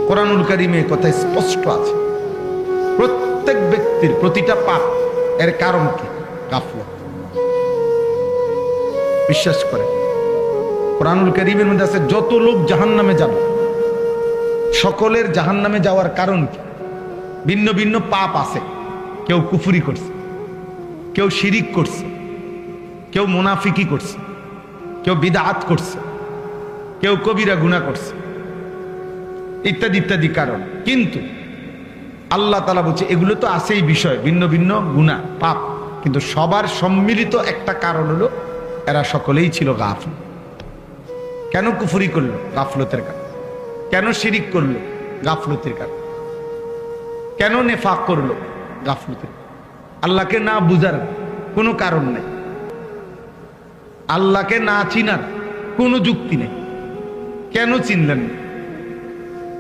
কোরআনুল কারীমে কথা স্পষ্ট আছে, প্রত্যেক ব্যক্তির প্রতিটা পাপ এর কারণ কি? গাফলত। বিশ্বাস করে কোরআনুল কারীমের মধ্যে আছে যত লোক জাহান্নামে যাবে সকলের জাহান্নামে যাওয়ার কারণ কি? ভিন্ন ভিন্ন পাপ আছে। কেউ কুফরি করছে, কেউ শিরিক করছে, কেউ মুনাফিকি করছে, কেউ বিদআত করছে, কেউ কবিরা গুনাহ করছে, ইত্যাদি ইত্যাদি কারণ। কিন্তু আল্লাহ তাআলা বলছে এগুলো তো আছেই বিষয়, ভিন্ন ভিন্ন গুনাহ পাপ, কিন্তু সবার সম্মিলিত একটা কারণ হলো এরা সকলেই ছিল গাফল। কেন কুফরি করলো? গাফলতের কারণ। কেন শিরিক করলো? গাফলতের কারণ। কেন নেফাক করলো? গাফলতের। আল্লাহকে না বুঝার কোনো কারণ নেই, আল্লাহকে না চিনার কোনো যুক্তি নেই। কেন চিনলেন?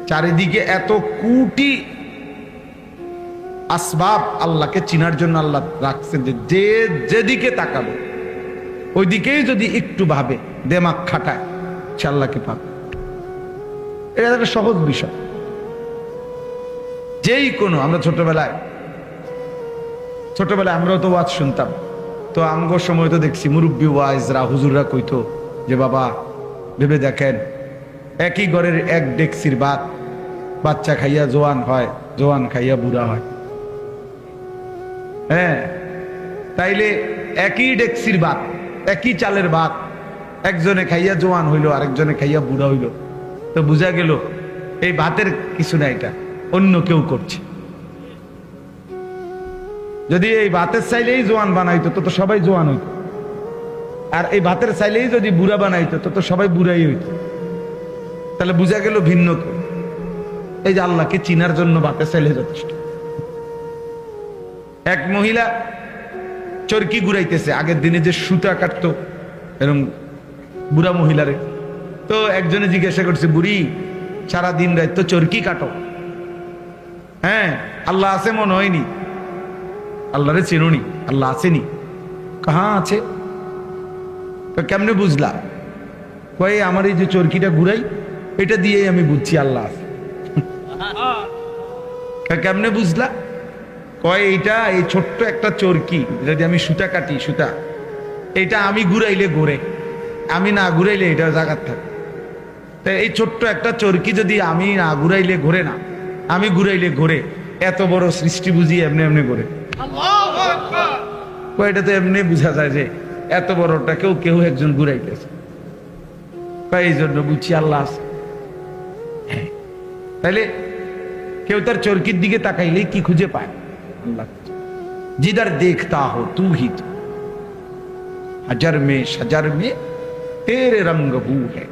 চারিদিকে এত কোটি আসবাব আল্লাহকে চিনার জন্য আল্লাহ রাখছেন যে যেদিকে তাকাবে ওই দিকেই যদি একটু ভাবে, দেমাগ খাটায়, সে আল্লাহকে পাবে। এটা একটা সহজ বিষয়। যেই কোনো আমরা ছোটবেলায় আমরাও তো ওয়াজ শুনতাম, তো আমগোর সময় তো দেখছি মুরব্বী ওয়াইজরা হুজুররা কইতো যে বাবা ভেবে দেখেন একই ঘরের এক ডেকসির ভাত, বাচ্চা খাইয়া জোয়ান হয়, জোয়ান খাইয়া বুড়া হয়। হ্যাঁ, তাইলে একই ডেকসির ভাত, একই চালের ভাত, একজনে খাইয়া জোয়ান হইল, আরেকজনে খাইয়া বুড়া হইল, তো বুঝা গেল এই ভাতের কিছু না, এটা অন্য কেউ করছে। যদি এই ভাতের চাইলেই জোয়ান বানাইতো তো সবাই জোয়ান হইতো, আর এই ভাতের চাইলেই যদি বুড়া বানাইতো তো সবাই বুড়াই হইতো। তাহলে বুঝা গেল ভিন্ন কেউ। এই যে আল্লাহকে চিনার জন্য ভাতের চাইলে যথেষ্ট। এক মহিলা চরকি ঘুরাইতেছে, আগের দিনে যে সুতা কাটতো এরকম বুড়া মহিলারে, তো একজনে জিজ্ঞাসা করছে, বুড়ি সারা দিন রাত তো চরকি কাটো, হ্যাঁ আল্লাহ আছে মনে হয়নি? আল্লাহরে চিনুনি? আল্লাহ আসেনি? কাহা আছে? কেমনে বুঝলা? কয়ে আমার এই যে চরকিটা ঘুরাই এটা দিয়েই আমি বুঝছি আল্লাহ আছে। কেমনে বুঝলা? কয় এইটা এই ছোট্ট একটা চরকি, যদি আমি সুতা কাটি, সুতা এটা আমি ঘুরাইলে ঘোরে, আমি না ঘুরাইলে এটা জায়গার থাকে। তাই এই ছোট্ট একটা চরকি যদি আমি না ঘুরাইলে ঘোরে না, আমি ঘুরাইলে ঘোরে, এত বড় সৃষ্টি বুঝি এমনি এমনি ঘোরে। এটা তো এমনি বুঝা যায় যে এত বড়টা কেউ একজন ঘুরাইতেছে, এই জন্য বুঝছি আল্লাহ আছে। তাইলে কেউ তার চরকির দিকে তাকাইলে কি খুঁজে পায়? আল্লাহ। जिधर देखता हो तू ही तो, हजर में शजर में तेरे रंग बू है।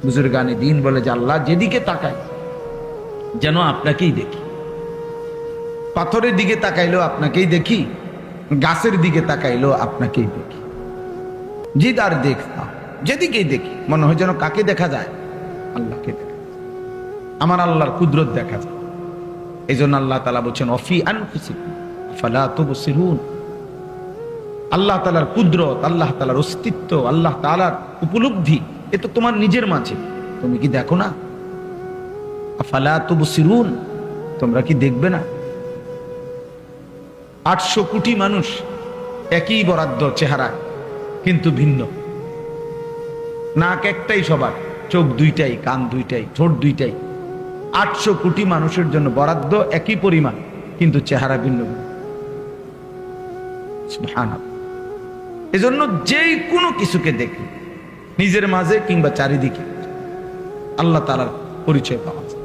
बुजुर्गाने दीन बोले যে আল্লাহ যেদিকে তাকাই যেন আপনাকেই দেখি। পাথরের দিকে তাকাইলেও আপনাকেই দেখি, গাছের দিকে তাকাইলেও আপনাকেই দেখি। जिधर देखता যেদিকেই দেখি মনে হয় যেন কাকে দেখা যায়? আল্লাহকে দেখা যায়। আমার আল্লাহর কুদরত দেখা যায়। এই জন্য আল্লাহ তাআলা বলছেন অফি আনফুসিকুম আফালা তুবসিরুন। আল্লাহ তাআলার কুদরত, আল্লাহ তাআলার অস্তিত্ব, আল্লাহ তাআলার উপলব্ধি এ তো তোমার নিজের মাঝে, তুমি কি দেখো না? আফালা তুবসিরুন, তোমরা কি দেখবে না? 800 কোটি মানুষ একই বরাদ্দ চেহারা কিন্তু ভিন্ন, নাক একটাই সবার, চোখ দুইটাই, কান দুইটাই, ঠোঁট দুইটাই। 800 কোটি মানুষের জন্য বরাদ্দ একই পরিমাণ কিন্তু চেহারা ভিন্ন। সুবহানাল্লাহ। এজন্য যেই কোনো কিছুকে দেখি নিজের মাঝে কিংবা চারিদিকে আল্লাহ তাআলার পরিচয় পাওয়া যায়।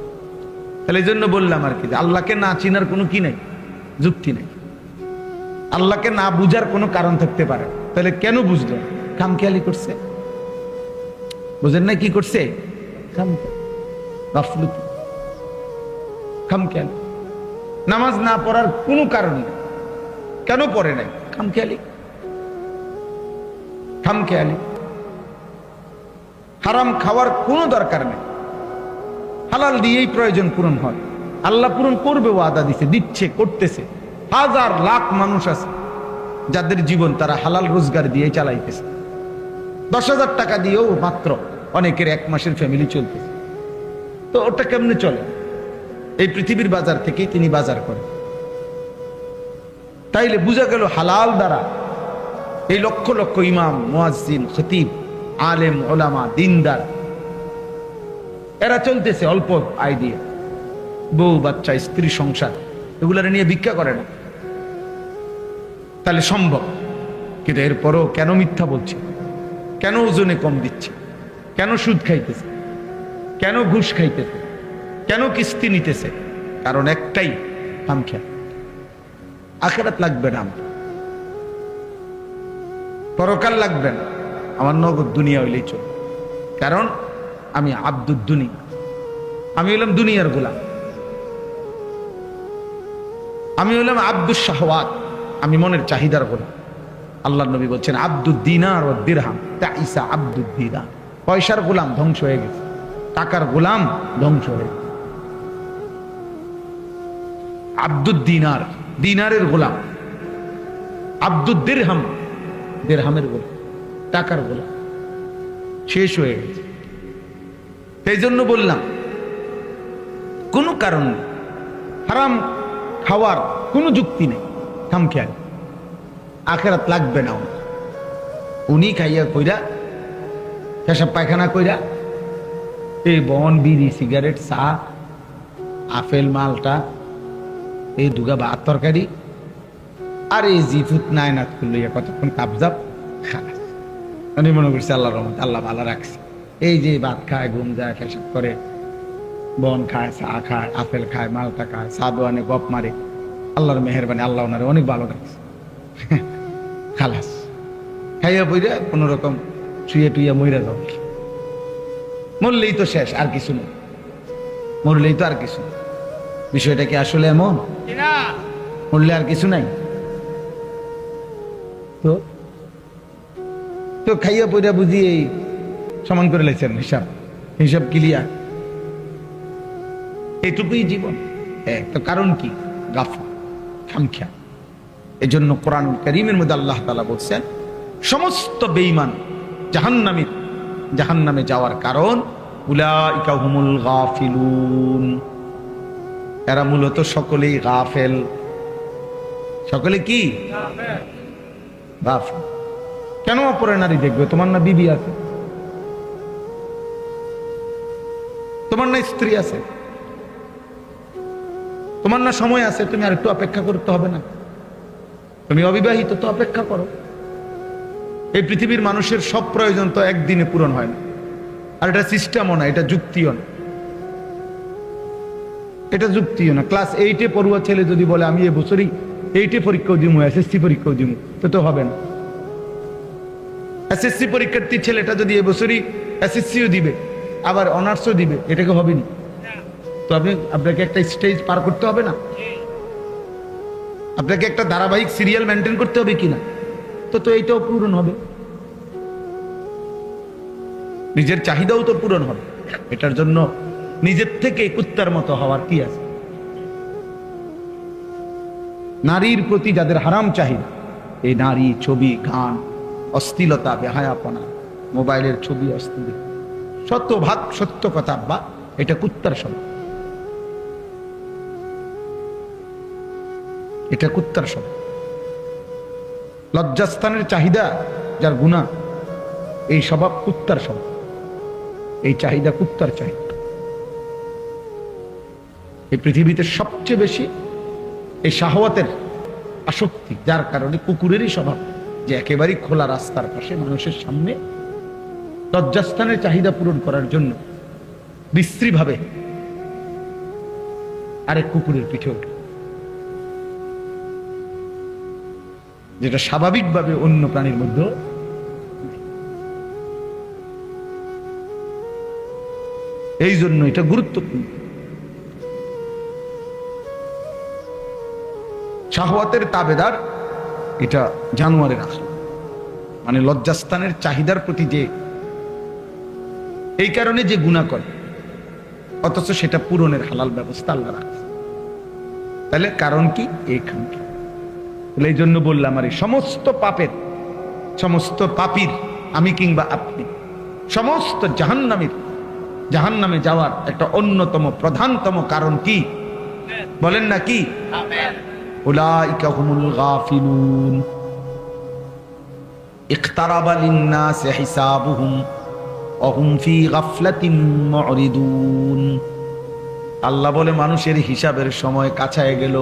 তাহলে এই জন্য বললাম আর কি, আল্লাহকে না চিনার কোনো কি নাই, যুক্তি নেই। আল্লাহকে না বুঝার কোনো কারণ থাকতে পারে, তাহলে কেন বুঝলো? খামখেয়ালি করছে। বুঝেন না কি করছে? গাফলতি, খামখেয়ালি। নামাজ না পড়ার কোনো কারণ নেই, কেন পড়ে নাই? খামখেয়ালি। খামখেয়ালি। হারাম খাওয়ার কোনো দরকার নেই, হালাল দিয়েই প্রয়োজন পূরণ হয়। আল্লাহ পূরণ করবে, ওয়াদা দিছে, দিচ্ছে, করতেছে। হাজার লাখ মানুষ আছে যাদের জীবন তারা হালাল রোজগার দিয়ে চালাইতেছে। 10,000 টাকা দিয়েও মাত্র অনেকের 1 মাসের ফ্যামিলি চলতেছে। তো ওটা কেমনে চলে? এই পৃথিবীর বাজার থেকেই তিনি বাজার করেন। তাইলে বোঝা গেল হালাল দ্বারা এই লক্ষ লক্ষ ইমাম, মুয়াজ্জিন, খতিব, আলেম, ওলামা, দিনদার এরা চলতেছে অল্প আয় দিয়ে, বউ বাচ্চা, স্ত্রী, সংসার এগুলা নিয়ে ভিক্ষা করে না। তাহলে সম্ভব, কিন্তু এরপরও কেন মিথ্যা বলছে? কেন ওজনে কম দিচ্ছে? কেন সুদ খাইতেছে? কেন ঘুষ খাইতেছে? কেন কিস্তি নিতেছে? কারণ একটাই, খামখেয়াল। আখিরাত লাগবে না, পরকাল লাগবে না, আমার নগদ দুনিয়া হইলেই চল। কারণ আমি আব্দুদ দুনিয়া, আমি হইলাম দুনিয়ার গোলাম, আমি হইলাম আব্দুস শাহওয়াত, আমি মনের চাহিদার গোলাম। আল্লাহ নবী বলছেন আব্দুদ দিনার ও দিরহাম তাইসা আব্দুদ দিনার। পয়সার গোলাম ধ্বংস হয়ে গেছে, টাকার গোলাম ধ্বংস হয়ে গেছে। আব্দুদ দিনার, দিনারের গোলাম। আব্দুদ দিরহাম, দিরহামের গোলাম, টাকার গোলাম, শেষ হয়ে গেছে। সেই জন্য বললাম কোনো কারণ নেই, হারাম খাওয়ার কোনো যুক্তি নেই, খামখেয়াল। আখিরাত লাগবে না। উনি খাইয়া কইরা, পেশাব পায়খানা কইরা, এই বন, বিড়ি, সিগারেট, চা, আপেল, মালটা, এই দুগা ভাত তরকারি, আর এই জিফুত নায়নাত করলো কতক্ষণ কাবজাব খায়। আমি মনে করছি আল্লাহর রহমত, আল্লাহ ভালো রাখছে। এই যে ভাত খায়, ঘুম যায়, পেশাব করে, বন খায়, চা খায়, আপেল খায়, মালটা খায়, সাদু আনে, গপ মারে, আল্লাহর মেহেরবানি, আল্লাহ ওনারে অনেক ভালো রাখছে। খালাস খাইয়া বইরা কোন রকম শুয়ে টুইয়া মইরা যাও, মরলেই তো শেষ, আর কিছু নেই, মরলেই তো আর কিছু নেই। বিষয়টা কি আসলে এমন? মরলে আর কিছু নাই? তো তো খাইয়া পইরা বুঝি এই সমান করে লেছেন, হিসাব হিসাব ক্লিয়ার, এইটুকুই জীবন। তো কারণ কি? গাফলা, খামখেয়াল। এই জন্য কোরআন কারীমের মধ্যে আল্লাহ তাআলা বলছেন সমস্ত বেঈমান জাহান্নামী, জাহান্নামে যাওয়ার কারণ উলাইকা হুমুল গাফিলুন, এরা মূলত সকলেই গাফেল। সকলে কি? গাফেল। কেন অপরের নারী দেখবে? তোমার না বিবি আছে, তোমার না স্ত্রী আছে, তোমার না সময় আছে, তুমি আর একটু অপেক্ষা করতে হবে না? তুমি অবিবাহিত, তো অপেক্ষা করো। এই পৃথিবীর মানুষের সব প্রয়োজন তো একদিনে পূরণ হয় না, আর এটা সিস্টেমও না, এটা যুক্তিও না, এটা যুক্তিও না। ক্লাস 8-এ পড়ুয়া ছেলে যদি বলে আমি এবছরই 8-এ পরীক্ষাও দিব, এসএসসি পরীক্ষাও দিব, তো হবে না। এসএসসি পরীক্ষার্থী ছেলেটা যদি এবছরই এসএসসিও দিবে, আবার অনার্সও দিবে, এটাকে হবে না। তো আপনাকে একটা স্টেজ পার করতে হবে না? আপনাকে একটা ধারাবাহিক সিরিয়াল মেনটেন করতে হবে কিনা? তো এইটাও পূরণ হবে, নিজের চাহিদাও তো পূরণ হবে। এটার জন্য নিজের থেকে কুত্তার মতো হওয়ার কি আছে? নারীর প্রতি যাদের হারাম চাহিদা, এই নারী, ছবি, গান, অশ্লীলতা, বেহায়াপনা, মোবাইলের ছবি, অশ্লীল, শতভাগ সত্য কথা, বা এটা কুত্তার স্বভাব, এটা কুত্তার স্বভাব। লজ্জাস্থানের চাহিদা যার গুনাহ, এই স্বভাব কুত্তার স্বভাব, এই চাহিদা কুত্তার চাহিদা। এই পৃথিবীতে সবচেয়ে বেশি এই শাহওয়াতের আসক্তি, যার কারণে কুকুরেরই স্বভাব যে একেবারেই খোলা রাস্তার পাশে মানুষের সামনে লজ্জাস্থানের চাহিদা পূরণ করার জন্য বিশ্রীভাবে আরেক কুকুরের পিঠে ওঠে, যেটা স্বাভাবিকভাবে অন্য প্রাণীর মধ্যে। এই জন্য এটা গুরুত্বপূর্ণ। শাহওয়াতের তাবেদার এটা জানোয়ারের আসল, মানে লজ্জাস্থানের চাহিদার প্রতি যে, এই কারণে যে গুনাহ করে, অথচ সেটা পূরণের হালাল ব্যবস্থা আল্লাহ রাখছে। তাহলে কারণ কি? এইখানকে। এই জন্য বললাম, আর সমস্ত পাপের, সমস্ত পাপীর, আমি কিংবা আপনি, সমস্ত জাহান্নামীর জাহান্নামে যাওয়ার একটা অন্যতম প্রধানতম কারণ কি বলেন না কি? উলাইকা হুমুল গাফিলুন ইকতারাবা লিন-নাসি হিসাবুহুম ওয়া হুম ফি গাফলাতিন মুরিদুন। আল্লাহ বলে মানুষের হিসাবের সময় কাছায় গেল,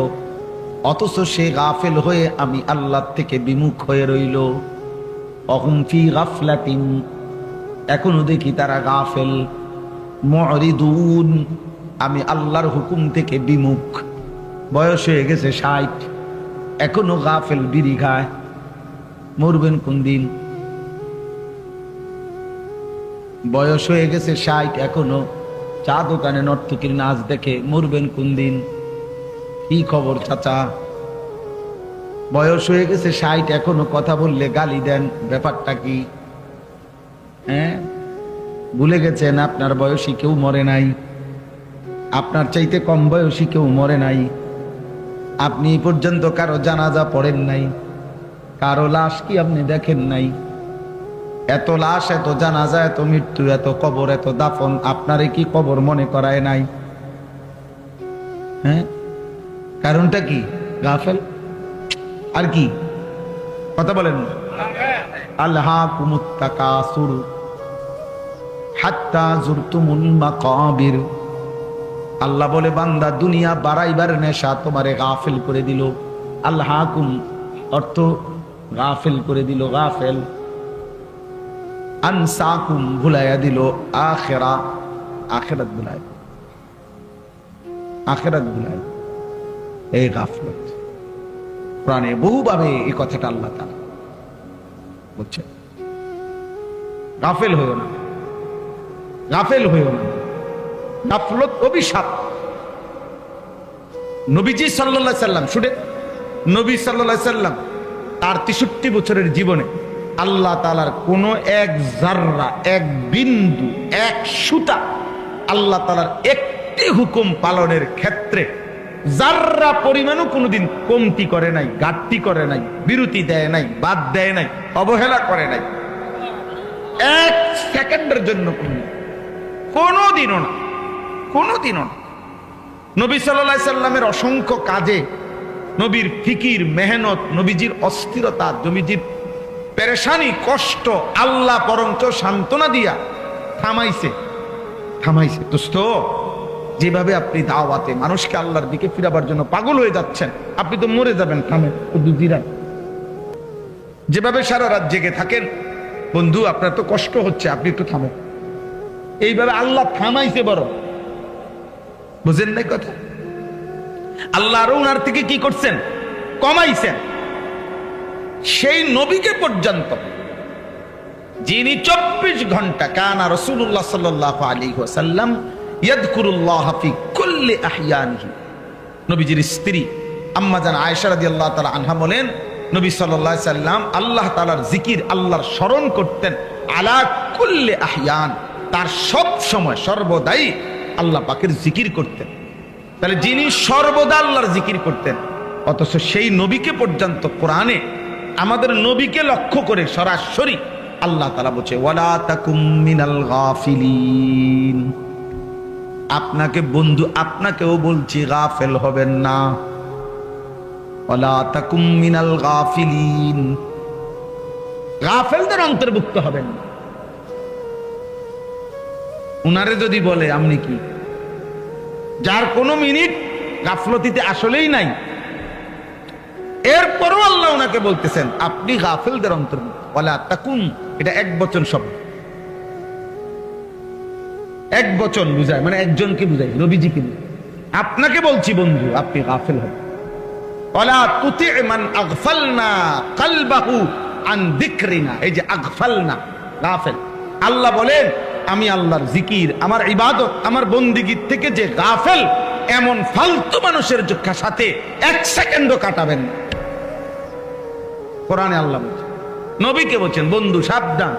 অথচ সে গাফেল হয়ে আমি আল্লাহ থেকে বিমুখ হয়ে রইল। ওয়া হুম ফি গাফলাতিন, এখনো দেখি তারা গাফেল। মুরিদুন, আমি আল্লাহর হুকুম থেকে বিমুখ। বয়স হয়ে গেছে 60, এখনো গাফেল, বিড়ি খায়। মরবেন কোন দিন? বয়স হয়ে গেছে 60, এখনো চা দোকানে নর্তকীর নাচ দেখে। মরবেন কোন দিন? কি খবর চাচা? বয়স হয়ে গেছে 60, এখনো কথা বললে গালি দেন, ব্যাপারটা কি? হ্যাঁ, ভুলে গেছেন আপনার বয়সী কেউ মরে নাই, আপনার চাইতে কম বয়সী কেউ মরে নাই। আপনি পর্যন্ত কারো জানাজা পড়েন নাই, কারো লাশ কি আপনি দেখেন নাই? এত লাশ, এত জানাজা, এত মৃত্যু, এত কবর, এত দাফন, আপনারে কি কবর মনে করায় নাই? হ্যাঁ, কারণটা কি? গাফেল। আর কি কথা বলেন? আলহাকুমুত তাকাসুর হাত্তা জুরতুমুল মাকাবির। আল্লাহ বলে বান্দা দুনিয়া বাড়াইবার নেশা তোমারে গাফেল করে দিল। আলহাকুম অর্থ গাফেল করে দিল, গাফেল। আনসাকুম ভুলাইয়া দিল আখিরা, আখিরাত ভুলাই, আখিরাত ভুলাই। এই গাফলত কোরআনে বহুভাবে এই কথাটা আল্লাহ তাআলা বলছেন। গাফেল হইও না, গাফেল হইও না। গাফলত অভিশাপ। নবীজি সাল্লাল্লাহু আলাইহি সাল্লাম, শুনে, নবী সাল্লাল্লাহু আলাইহি সাল্লাম তার 63 বছরের জীবনে আল্লাহ তাআলার কোন এক জাররা, এক বিন্দু, এক সুতা আল্লাহ তাআলার একটি হুকুম পালনের ক্ষেত্রে জাররা পরিমাণও কোনোদিন কমতি করে নাই, ঘাটতি করে নাই, বিরতি দেয় নাই, বাদ দেয় নাই, অবহেলা করে নাই। এক সেকেন্ডের জন্য কোনোদিনও না, কোনোদিনও না। নবী সাল্লাল্লাহু আলাইহি সাল্লামের অসংখ্য কাজে নবীর ফিকির, মেহনত, নবীজির অস্থিরতা, নবীজির পেরেশানি, কষ্ট আল্লাহ বরঞ্চ সান্ত্বনা দিয়া থামাইছে, থামাইছে। দোস্ত, যেভাবে আপনি দাওয়াতে মানুষকে আল্লাহর দিকে ফিরাবার জন্য পাগল হয়ে যাচ্ছেন, আপনি তো মরে যাবেন। থামেন, দুদিরা। যেভাবে সারা রাত জেগে থাকেন, বন্ধু আপনার তো কষ্ট হচ্ছে, আপনি একটু থামেন। এইভাবে আল্লাহ থামাইছে, বড় বুঝেন নাই কথা? আল্লাহ আরো উনার থেকে কি করছেন? কমাইছেন। সেই নবীকে পর্যন্ত যিনি 24 ঘন্টা কানা রাসূলুল্লাহ সাল্লাল্লাহু আলাইহি ওয়াসাল্লাম ইয়াযকুরুল্লাহ ফি কুল্লি আহইয়ানিহি। নবীজির স্ত্রী আম্মা জান আয়েশা রাদিয়াল্লাহু তাআলা আনহা বলেন, নবী সাল্লাল্লাহু আলাইহি সাল্লাম আল্লাহ তাআলার জিকির, আল্লাহর স্মরণ করতেন আলা কুল্লি আহইয়ান, তার সব সময় সর্বদাই আল্লাহ পাকের জিকির করতেন। তাহলে যিনি সর্বদা আল্লাহর জিকির করতেন, অথচ সেই নবীকে পর্যন্ত কোরআনে আমাদের নবীকে লক্ষ্য করে সরাসরি আল্লাহ তাআলা বলছে ওয়ালা তাকুম মিনাল গাফিলিন। আপনাকে বন্ধু, আপনাকেও বলছি গাফেল হবেন না। ওয়ালা তাকুম মিনাল গাফিলিন, গাফেলদের অন্তর্ভুক্ত হবেন না। উনারে যদি বলে আপনি কি, যার কোনো মিনিট গাফলতিতে আসলেই নাই, এরপরও আল্লাহ ওনাকে বলতেছেন আপনি গাফেলদের অন্তর্ভুক্ত। ওয়ালা তাকুন, এটা এক বচন শব্দ, এক বচন বুঝায়, মানে একজনকে বুঝায়, নবীজিকে বুঝায়। আপনাকে বলছি বন্ধু, আপনি গাফেল হবেন। ওয়ালা তুতি মান আগফালনা কলবাহু আন যিকরিনা। এই যে আগফালনা, গাফেল। আল্লাহ বলেন আমি আল্লাহর জিকির, আমার ইবাদত, আমার বন্দিগির থেকে যে গাফেল, এমন ফালতু মানুষের সাথে এক সেকেন্ডও কাটাবেন না। কোরআনে আল্লাহ বলছেন, নবীকে বলছেন বন্ধু সাবধান,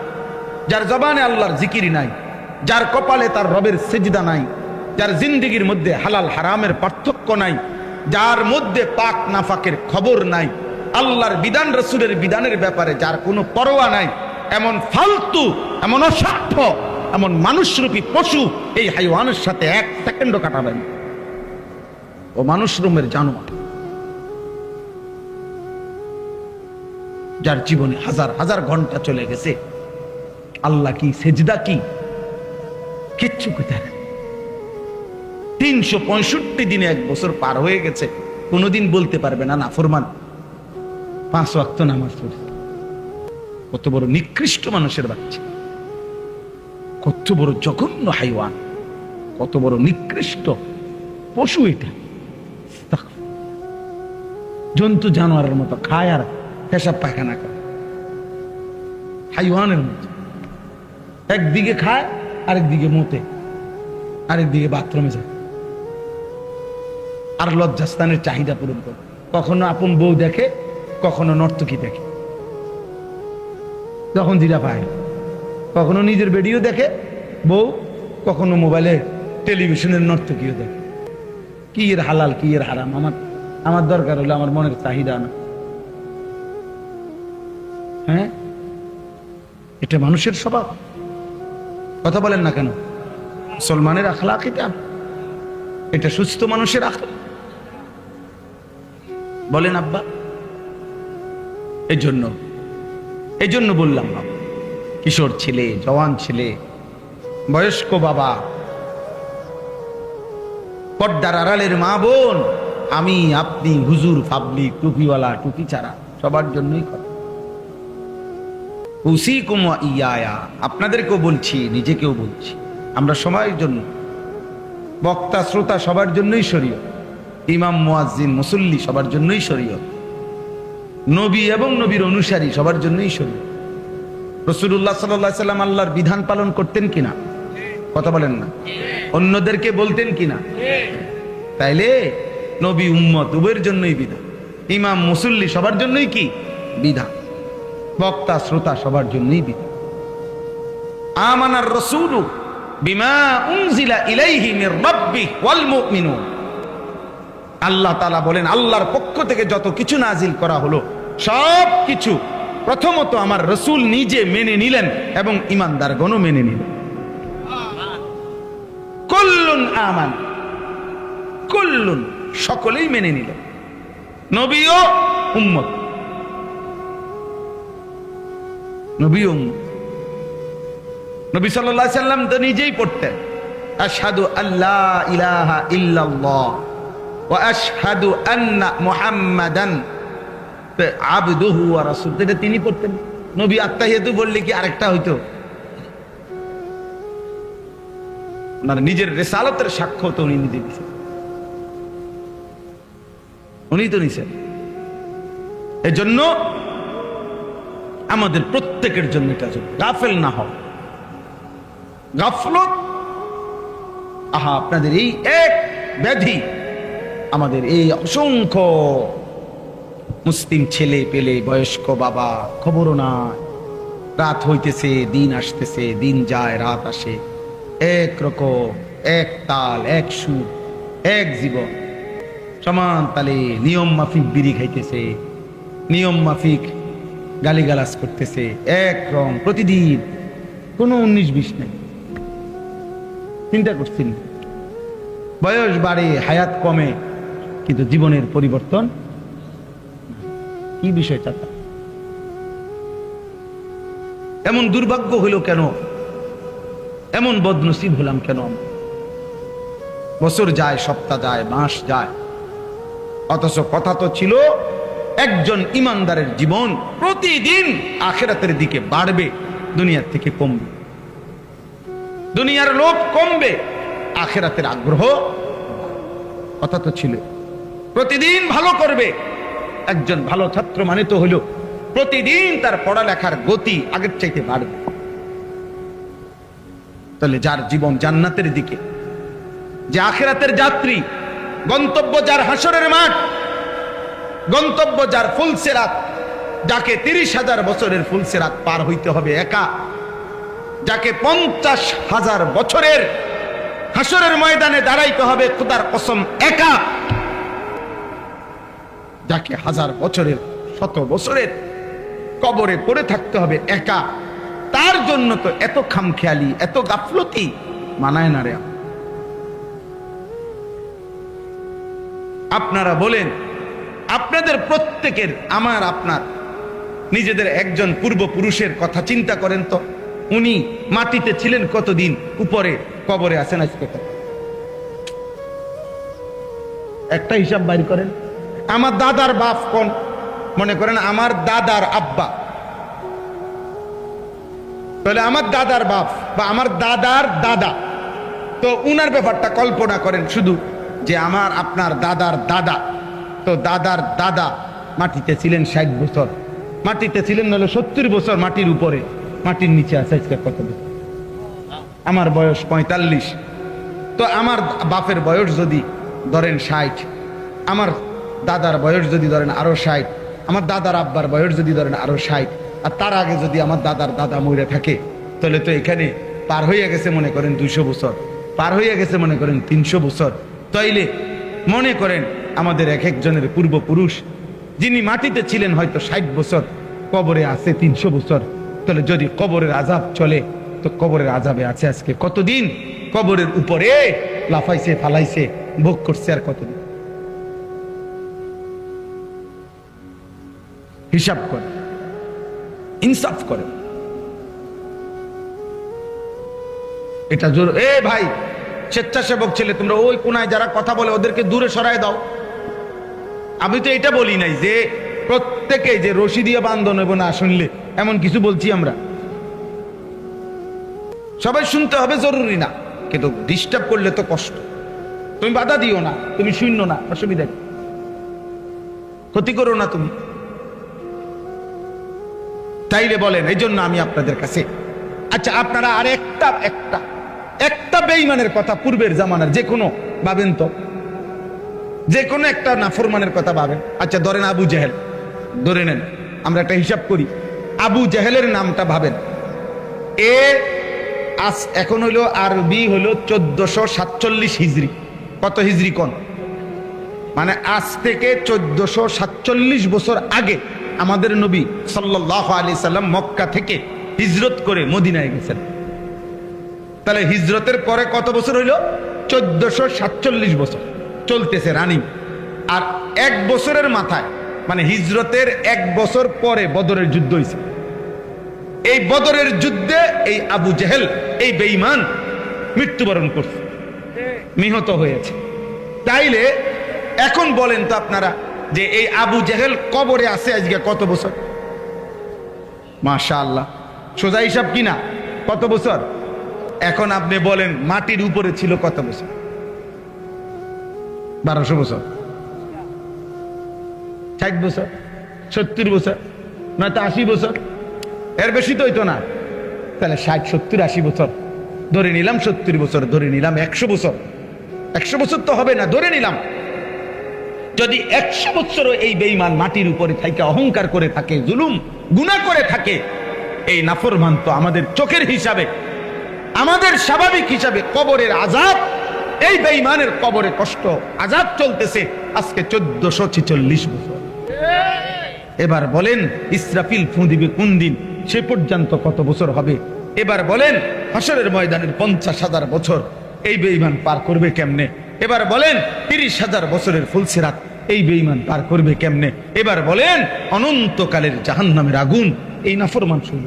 যার জবানে আল্লাহর জিকির নাই, যার কপালে তার রবের সিজদা নাই, যার জিন্দেগির মধ্যে হালাল হারামের পার্থক্য নাই, যার মধ্যে পাক নাফাকের খবর নাই, আল্লাহর বিধান রাসূলের বিধানের ব্যাপারে যার কোনো পরোয়া নাই, এমন ফালতু, এমন অসাধ্য এমন মানুষরূপী পশু এই হাইওয়ানের সাথে এক সেকেন্ডও কাটাবেন। ও মানুষ রূপের জানোয়ার, যার জীবনে হাজার হাজার ঘন্টা চলে গেছে, আল্লাহ কি সেজদা কি কিচ্ছু কোথায়। 365 দিনে 1 বছর পার হয়ে গেছে, কোনোদিন বলতে পারবে না নাফরমান। 5 ওয়াক্ত নামাজ পড়ে। কত বড় নিকৃষ্ট মানুষের বাচ্চা, কত বড় জঘন্য হাইওয়ান, কত বড় নিকৃষ্ট পশু এটা। জন্তু জানোয়ারের মতো খায় আর পেশাব পায়খানা করে, হাইওয়ানের মতো। একদিকে খায়, আরেকদিকে মতে, আরেকদিকে বাথরুমে যায়, আর লজ্জাস্থানের চাহিদা পূরণ করে। কখনো আপন বউ দেখে, কখনো নর্তকী দেখে, যখন যেটা পায়। কখনো নিজের ভিডিও দেখে বউ, কখনো মোবাইলে টেলিভিশনের নর্তকীও দেখে। কি এর হালাল, কি এর হারাম, আমার দরকার হলো আমার মনের চাহিদা না। হ্যাঁ, এটা মানুষের স্বভাব। কথা বলেন না কেন? মুসলমানের আখলাক এটা সুস্থ মানুষের আখলাক। বলেন আব্বা। এই জন্য বললাম বাবা, কিশোর ছেলে, জওয়ান ছেলে, বয়স্ক বাবা, পর্দার আড়ালের মা বোন, আমি, আপনি, হুজুর, পাবলিক, টুপিওয়ালা, টুপি ছাড়া, সবার জন্যই কথা। উসিকুম ওয়া ইয়া, আপনাদেরকেও বলছি, নিজেকেও বলছি, আমরা সবার জন্য, বক্তা শ্রোতা সবার জন্যই শরীয়ত, ইমাম মুয়াজ্জিন মুসল্লি সবার জন্যই শরীয়ত, নবী এবং নবীর অনুসারী সবার জন্যই শরীয়ত। রাসূলুল্লাহ সাল্লাল্লাহু আলাইহি সাল্লাম আল্লাহর বিধান পালন করতেন কিনা? কথা বলেন না। অন্যদেরকে বলতেন কিনা? তাইলে নবী উম্মত উভয়ের জন্যই বিধান, ইমাম মুসল্লি সবার জন্যই কি বিধান, বক্তা শ্রোতা সবার জন্যই বিধান। আমানার রাসূলু বিমা উনজিলা ইলাইহি মির রাব্বিহি ওয়াল মুমিনুন। আল্লাহ তাআলা বলেন, আল্লাহর পক্ষ থেকে যত কিছু নাজিল করা হলো সব কিছু প্রথমত আমার রাসূল নিজে মেনে নিলেন এবং ঈমানদারগণও মেনে নিলেন। কুল্লুন আমান, কুল্লুন সকলেই মেনে নিলেন, নবী ও উম্মত, নবী ও উম্মত। নবী সাল্লাল্লাহু আলাইহি সাল্লাম তো নিজেই পড়তেন, আশহাদু আল্লা ইলাহা ইল্লাল্লাহ ওয়া আশহাদু আন্না মুহাম্মাদান আবদুহু ওয়া রাসূলুহু। এটা তিনি পড়তেন। নবী আত্তাহিয়াতু বললে কি আরেকটা হইতো? ওনার নিজের রিসালাতের সাক্ষ্য তো উনি নিজে দিয়েছেন, উনি তো নিছেন। এজন্য আমাদের প্রত্যেকের জন্য এটা গাফেল না হও, গাফলত। আহা, আপনাদের এই এক ব্যাধি, আমাদের এই অসংখ্য মুসলিম ছেলে পেলে, বয়স্ক বাবা, খবরও না, রাত হইতেছে, দিন আসতেছে, দিন যায়, রাত আসে, এক রকম, এক তাল, এক সুর, এক জীবন, সমান তালে নিয়ম মাফিক বিড়ি খাইতেছে, নিয়ম মাফিক গালিগালাজ করতেছে, এক রকম প্রতিদিন, কোনো 19-20 নেই। চিন্তা করছেন, বয়স বাড়ে, হায়াত কমে, কিন্তু জীবনের পরিবর্তন কি বিষয় চাচা? এমন দুর্ভাগ্য হইল কেন? এমন বদনসিব হলাম কেন? বছর যায়, সপ্তাহ যায়, মাস যায়, অথচ কথা তো ছিল একজন ইমানদারের জীবন প্রতিদিন আখিরাতের দিকে বাড়বে, দুনিয়ার থেকে কমবে। দুনিয়ার লোভ কমবে, আখিরাতের আগ্রহ, কথা তো ছিল প্রতিদিন ভালো করবে। একজন ভালো ছাত্র মানে তো হলো প্রতিদিন তার পড়ালেখার গতি আগের চাইতে বাড়বে। তাহলে যার জীবন জান্নাতের দিকে, যে আখিরাতের যাত্রী, গন্তব্য যার হাসরের মাঠ, গন্তব্য যার ফুলসিরাত, যাকে 30,000 বছরের ফুলসিরাত পার হইতে হবে একা, যাকে 50,000 বছরের হাসরের ময়দানে দাঁড়াইতে হবে খোদার কসম একা, যাকে 1000 বছরের, 100 বছরের কবরে পড়ে থাকতে হবে একা, তার জন্য তো এত খামখেয়ালি, এত গাফলতি মানায় না রে। আপনারা বলেন, আপনাদের প্রত্যেকের, আমার আপনার নিজেদের একজন পূর্বপুরুষের কথা চিন্তা করেন তো। উনি মাটিতে ছিলেন কতদিন, উপরে কবরে আছেন আজকে কত? একটা হিসাব বাইর করেন। আমার দাদার বাপ কোন, মনে করেন আমার দাদার আব্বা, তাহলে আমার দাদার বাপ বা আমার দাদার দাদা, তো উনার ব্যাপারটা কল্পনা করেন শুধু, যে আমার আপনার দাদার দাদা, তো দাদার দাদা মাটিতে ছিলেন 60 বছর, মাটিতে ছিলেন নাহলে 70 বছর মাটির উপরে, মাটির নিচে আছে আজকে কত বছর? আমার বয়স 45, তো আমার বাপের বয়স যদি ধরেন 60, আমার দাদার বয়স যদি ধরেন আরো 60, আমার দাদার আব্বার বয়স যদি ধরেন আরো 60, আর তার আগে যদি আমার দাদার দাদা মরে থাকে, তাহলে তো এখানে পার হয়ে গেছে মনে করেন 200 বছর, পার হয়ে গেছে মনে করেন 300 বছর। তাইলে মনে করেন আমাদের এক একজনের পূর্বপুরুষ যিনি মাটিতে ছিলেন হয়তো 60 বছর, কবরে আছে 300 বছর। তাহলে যদি কবরের আযাব চলে, তো কবরের আযাবে আছে আজকে কতদিন? কবরের উপরে লাফাইছে, ফালাইছে, ভোগ করছে আর কতদিন? হিসাব করে, ইনসাফ করে। এটা জোর। এ ভাই স্বেচ্ছাসেবক ছেলে, তোমরা ওই কোনায় যারা কথা বলে ওদেরকে দূরে সরায় দাও। আমি তো এটা বলি নাই যে প্রত্যেকে যে রশি দিয়ে বান্ধন হইব না শুনলে, এমন কিছু বলছি আমরা। সবাই শুনতে হবে জরুরি না, কিন্তু ডিস্টার্ব করলে তো কষ্ট। তুমি বাধা দিও না, তুমি শূন্য না, অসুবিধা নেই, ক্ষতি করো না তুমি। তাইলে বলেন, এই জন্য আমি আপনাদের কাছে, আচ্ছা আপনারা আর একটা বেঈমানের কথা পূর্বের জামানার যে কোনো ভাবেন তো, যে কোনো একটা নাফরমানের কথা ভাবেন। আচ্ছা ধরেন আবু জেহেল, ধরে নেন, আমরা একটা হিসাব করি। আবু জেহেলের নামটা ভাবেন। এখন হইলো আরবি হইলো 1447 হিজরি। কত হিজরি কোন? মানে আজ থেকে 1447 বছর আগে আমাদের নবী সাল্লাল্লাহু আলাইহি সাল্লাম মক্কা থেকে হিজরত করে মদিনায় গেছেন। তাহলে হিজরতের পরে কত বছর হইল? 1447 বছর চলতেছে রানিং। আর 1 বছরের মাথায়, মানে হিজরতের 1 বছর পরে বদরের যুদ্ধ হয়েছে। এই বদরের যুদ্ধে এই আবু জেহেল, এই বেঈমান মৃত্যুবরণ করছে, নিহত হয়েছে। তাইলে এখন বলেন তো আপনারা, যে এই আবু জেহেল কবরে আছে আজকে কত বছর? মাশাআল্লাহ, সোজা হিসাব কিনা, কত বছর? এখন আপনি বলেন মাটির উপরে ছিল কত বছর? 1200 বছর, 60 বছর, 70 বছর, নয়তো 80 বছর, এর বেশি তো হইতো না। তাহলে 60, 70, 80 বছর ধরে নিলাম, 70 বছর ধরে নিলাম, 100 বছর, 100 বছর তো হবে না, ধরে নিলাম। যদি 100 বছরও এই বেঈমান মাটির উপরে থাইকা অহংকার করে থাকে, জুলুম গুনাহ করে থাকে, এই নাফরমান তো আমাদের চোখের হিসাবে, আমাদের স্বাভাবিক হিসাবে কবরের আযাব, এই বেঈমানের কবরে কষ্ট আযাব চলতেছে আজকে 1446 বছর। এবার বলেন ইসরাফিল ফু দিবে কোন দিন, সে পর্যন্ত কত বছর হবে? এবার বলেন হাসরের ময়দানের 50,000 বছর এই বেঈমান পার করবে কেমনে? এবার বলেন 30,000 বছরের ফুলসিরাত এই বেঈমান পার করবে কেমনে? এবার বলেন অনন্তকালের জাহান্নামের আগুন এই নাফরমান সহ্য